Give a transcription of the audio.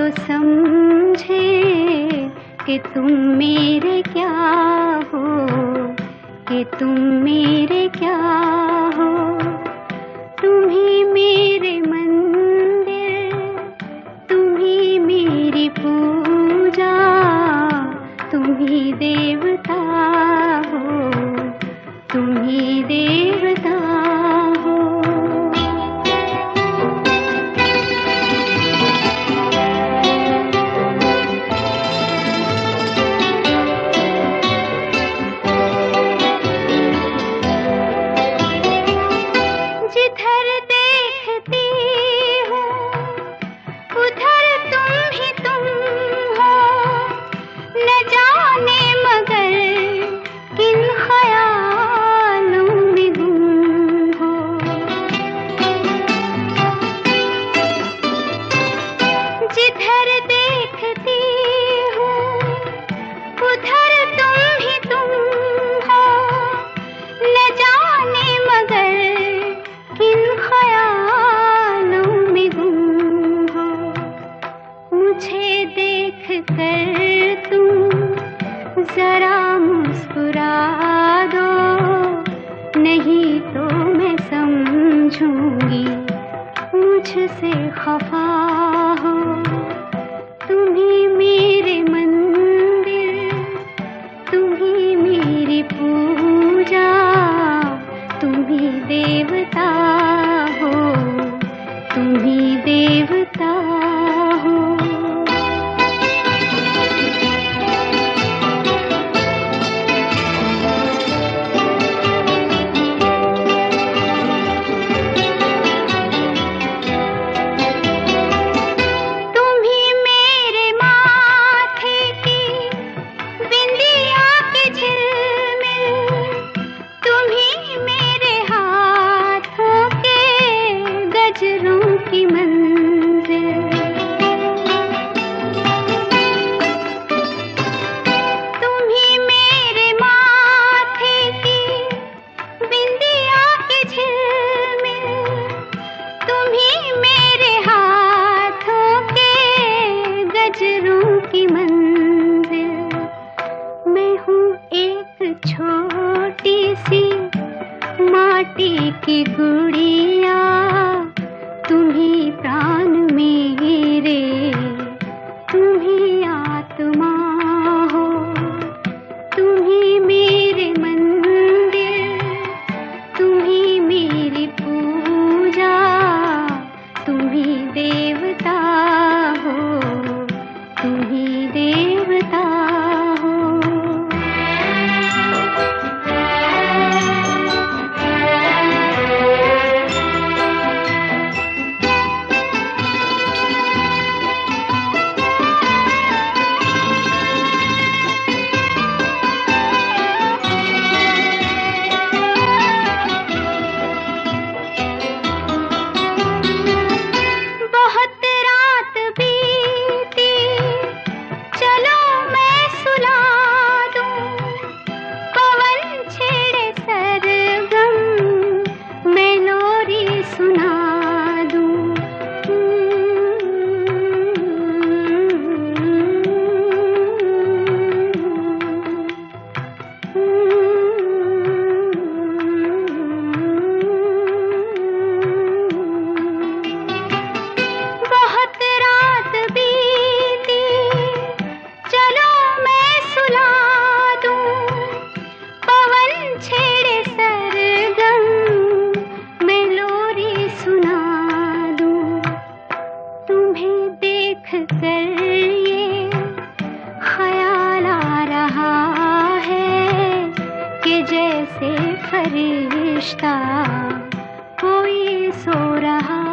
तो समझे कि तुम मेरे क्या हो, कि तुम मेरे क्या हो। तुम ही मेरे मंदिर, तुम ही मेरी पूजा, तुम ही देवता हो, तुम ही देवता हो। जिधर देखती हूँ उधर तुम ही तुम हो, न जाने मगर किन ख्यालों में गुम हो। जिधर देखती हूँ उधर तुम ही तुम हो, न जाने मगर किन ख्यालों में गुम हो। मुझे देख कर तुम जरा मुस्कुरा दो, नहीं तो मैं समझूंगी मुझसे खफा हो। तुम ही मेरे मंदिर, तुम ही मेरी पूजा, तुम ही देवता हो, तुम ही देवता हो। तुम ही मेरे माथे की बिंदिया की झिलमिल, तुम ही मेरे हाथों के गजरों की मंजिल। तुम ही मेरे माथे की बिंदिया की झिलमिल, तुम ही मेरे हाथों के गजरों की मंजिल। मैं हूँ एक छोटी सी माटी की गुड़िया, तुम ही प्राण मेरे, तुम ही आत्मा हो। तुम ही मेरे मंदिर, तुम ही मेरी पूजा, तुम ही देवता हो, तुम ही देवता हो। बहुत रात बीती, चलो मैं सुला दूं, पवन छेड़े सरगम, मैं लोरी सुना दूं। बहुत रात बीती, चलो मैं सुला दूं, पवन छेड़े सरगम, मैं लोरी सुना दूं। तुम्हें देख कर ये ख्याल आ रहा है कि जैसे फरिश्ता कोई सो रहा